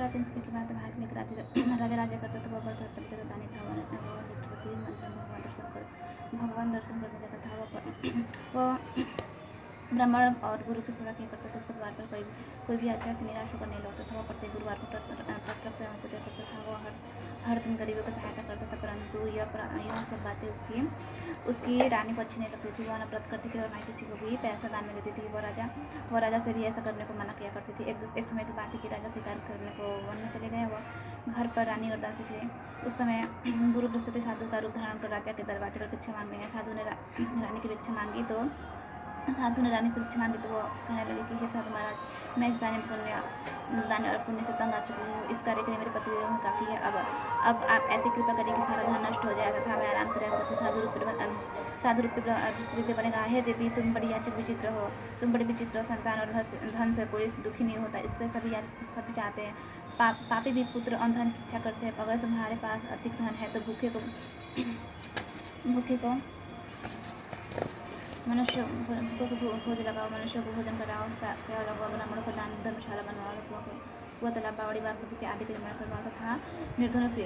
प्राचीन समय की बात है। भारत में एक राजा करता था। वह बड़ा दानी था। वह प्रतिदिन मंदिर में भगवान दर्शन करने जाता था। वह ब्राह्मण और गुरु की सेवा किया करता था। उसके द्वार पर कोई भी अचानक निराश होकर नहीं लौटता था। वह प्रत्येक गुरुवार को प्रत्यक्ष पूजा करता था। वह हर दिन गरीबों की सहायता करता था। परंतु यह सब बातें उसकी रानी को अच्छी नहीं लगती थी। वह नफरत करती थी और ना किसी को भी पैसा दान में देती थी। वह राजा से भी ऐसा करने को मना किया करती थी। एक समय की बात है कि राजा शिकार करने को वन में चले गए। वह घर पर रानी और दासी थे। उस समय गुरु बृहस्पति साधु का रूप धारण कर राजा के दरवाजे पर भिक्षा मांगने आए। साधु ने रानी की भिक्षा मांगी तो वो कहने लगे कि हे साधु महाराज, मैं इस दान और पुण्य से तंग आ चुकी हूँ। इस कार्य के लिए मेरे पति देव काफ़ी है। अब आप ऐसी कृपा करिए कि सारा धन नष्ट हो जाए तथा मैं आराम से रह सकूँ। साधु रूपी बृहस्पति देव ने कहा, हे देवी, तुम बड़ी याचक विचित्र हो। तुम बड़ी विचित्र हो। संतान और धन से कोई दुखी नहीं होता। इसके सभी चाहते हैं। पापी भी पुत्र और धन की इच्छा करते हैं। अगर तुम्हारे पास अधिक धन है तो भूखे को मनुष्य को भोज लगाओ, मनुष्यों को भोजन कराओ, प्यार लगाओ, ब्राह्मणों को दान धर्मशाला बनवाओ, कुआ तालाब बावड़ी बाग बगीचे आदि का निर्माण करवाओ तथा निर्धनों की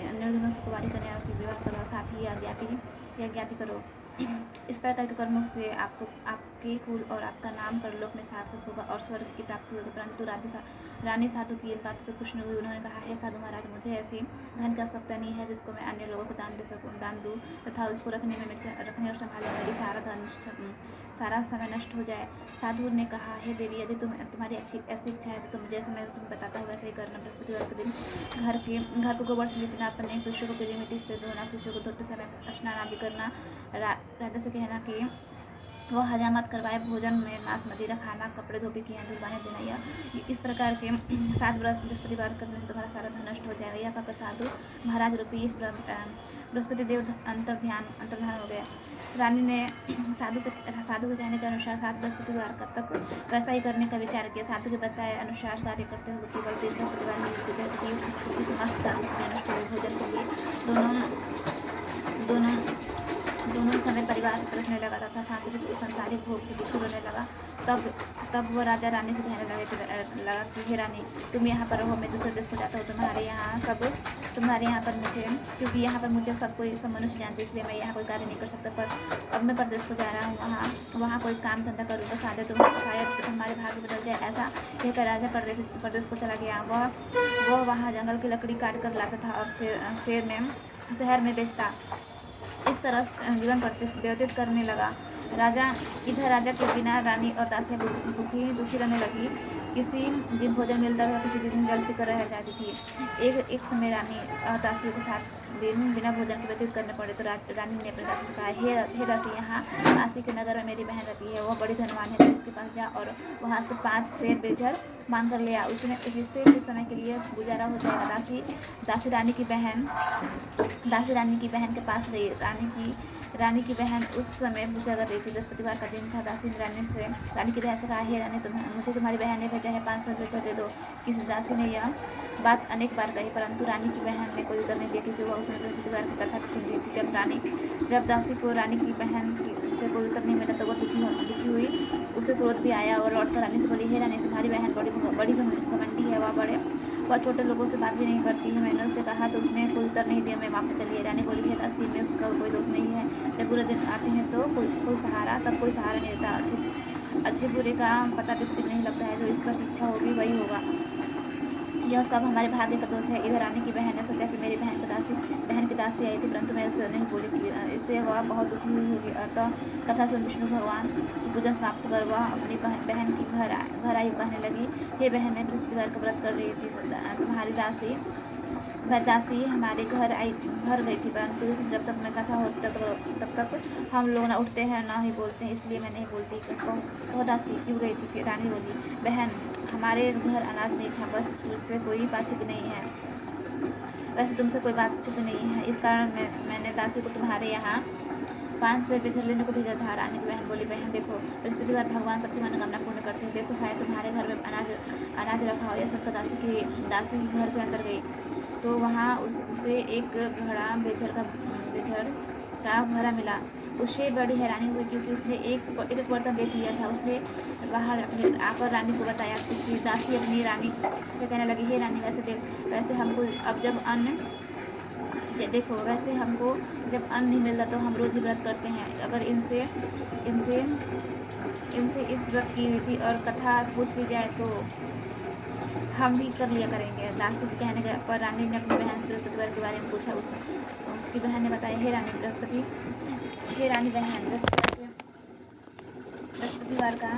कुंवारी कन्याओं की विवाह करवाओ। साथ ही यज्ञाति करो। इस प्रकार के कर्मों से आपके कुल और आपका नाम परलोक में सार्थक होगा और स्वर्ग की प्राप्ति होगी। परंतु रानी साधु की इन बातों से खुश नहीं हुई। उन्होंने कहा, हे साधु महाराज, मुझे ऐसी धन की आवश्यकता नहीं है जिसको मैं अन्य लोगों को दान दूँ तथा उसको रखने और संभालने में मेरी सारा समय नष्ट हो जाए। साधु ने कहा, हे देवी, यदि तुम्हारी ऐसी इच्छा है तो जैसे मैं तुम्हें बताता हूँ वैसे ही करना। बृहस्पतिवार के दिन घर को गोबर से लिपना, अपने पुरुषों को पीली मिट्टी से धोना, किसी को धोते समय स्नान आदि करना। राजा से कहना कि वो हजामत करवाए। भोजन में मांस मदिरा खाना, कपड़े धोबी की धुलवाने देना। या इस प्रकार के 7 बृहस्पतिवार करने से तुम्हारा सारा धन नष्ट हो जाएगा। यह कहकर साधु महाराज रूपी इस बृहस्पति देव अंतर्धान हो गए। रानी ने साधु के कहने के अनुसार 7 बृहस्पतिवार तक वैसा ही करने का विचार किया। साधु के बताए अनुसार कार्य करते हुए केवल 3 बृहस्पतिवार में उसकी समस्त नष्ट हुई। भोजन के लिए दोनों समय परिवार तरसने लगा तथा सांसारिक भोग से दुखी होने लगा। तब वो राजा रानी से कहने लगा कि हे रानी, तुम यहाँ पर रहो, मैं दूसरे देश को जाता हूँ। तुम्हारे यहाँ पर मुझे, क्योंकि यहाँ पर मुझे सब मनुष्य जानते, इसलिए मैं यहाँ कोई कार्य नहीं कर सकता। पर अब मैं प्रदेश को जा रहा हूँ, वहाँ कोई काम धंधा करूँगा। शायद तुम्हारे भाग्य बदल जाए। ऐसा कहकर राजा प्रदेश को चला गया। वह वहाँ जंगल की लकड़ी काट कर लाता था और शहर में बेचता। इस तरह जीवन व्यतीत करने लगा। राजा के बिना रानी और दासियाँ दुखी रहने लगी। किसी दिन भोजन मिलता था, किसी दिन जल पीकर रह जाती थी। एक समय रानी और दासियों को 7 दिन बिना भोजन के व्यतीत करने पड़े तो रानी ने अपने दासी से कहा, हे दासी, यहाँ काशी के नगर में मेरी बहन रहती है। वह बड़ी धनवान है। तो उसके पास जा और वहाँ से 5 शेर बेचकर मांग कर ले आ। जिससे कुछ समय के लिए गुजारा हो जाएगा। दासी रानी की बहन के पास गई। रानी की बहन उस समय पूजा कर रही थी। बृहस्पतिवार का दिन था। दासी ने रानी की बहन से कहा, हे रानी, मुझे तुम्हारी बहन ने भेजा है, 500 रुपये दे दो। किसी दासी ने यह बात अनेक बार कही, परंतु रानी की बहन ने कोई उत्तर नहीं दिया, क्योंकि वह उसने बृहस्पतिवार की कथा सुन रही थी। जब दासी को रानी की बहन से कोई उत्तर नहीं मिला तो वह दुखी हुई। उसे क्रोध भी आया और लौटकर रानी से बोली, हे रानी, तुम्हारी बहन बड़ी घमंडी है। वह छोटे लोगों से बात भी नहीं करती है। मैंने उससे कहा तो उसने कोई उत्तर नहीं दिया। मैं वापस चली। रानी बोली, हे दासी, में उसका कोई दोष नहीं है। जब बुरे दिन आते हैं तो कोई सहारा नहीं देता। अच्छे बुरे का पता भी नहीं लगता है। जो ईश्वर की इच्छा होगी वही होगा। यह सब हमारे भाग्य का दोष है। इधर रानी की बहन ने सोचा कि मेरी बहन की दासी आई थी, परंतु मैं उससे नहीं बोली कि इससे वह बहुत दुखी हुई होगी। अतः कथा सुन विष्णु भगवान की पूजन समाप्त कर वह अपनी बहन की घर आई। कहने लगी, हे बहन, मैं बृहस्पतिवार का व्रत कर रही थी। तुम्हारी दासी हमारे घर गई थी, परंतु जब तक मैं कथा हो तब तक हम लोग ना उठते हैं ना ही बोलते हैं, इसलिए मैं नहीं बोलती। कहो दासी, क्यों गई थी? रानी बोली, बहन, हमारे घर अनाज नहीं था, बस तुझसे कोई बात छुपी नहीं है। वैसे तुमसे कोई बात छुपी नहीं है, इस कारण मैंने दासी को तुम्हारे यहाँ 5 शेर बेचकर लेने को भेजा था। रानी की बहन बोली, बहन देखो, बृहस्पतिवार भगवान सबकी मनोकामना पूर्ण करते हैं। देखो, शायद तुम्हारे घर में अनाज रखा हो। यह सुनकर दासी घर के अंदर गई तो वहाँ उसे एक घड़ा बेचर का घड़ा मिला। उसे बड़ी हैरानी हुई क्योंकि उसने एक एक बर्तन देख लिया था। उसने बाहर अपने आकर रानी को बताया कि दासी अपनी रानी से कहने लगी, हे रानी, वैसे हमको अब जब अन्न देखो, वैसे हमको जब अन्न नहीं मिलता तो हम रोज़ ही व्रत करते हैं। अगर इनसे इनसे इनसे इस व्रत की विधि और कथा पूछ ली जाए तो हम भी कर लिया करेंगे। दासी के कहने के पर रानी ने अपनी बहन से बृहस्पतिवार के बारे में पूछा। उसकी बहन ने बताया, हे रानी बहन, बृहस्पतिवार का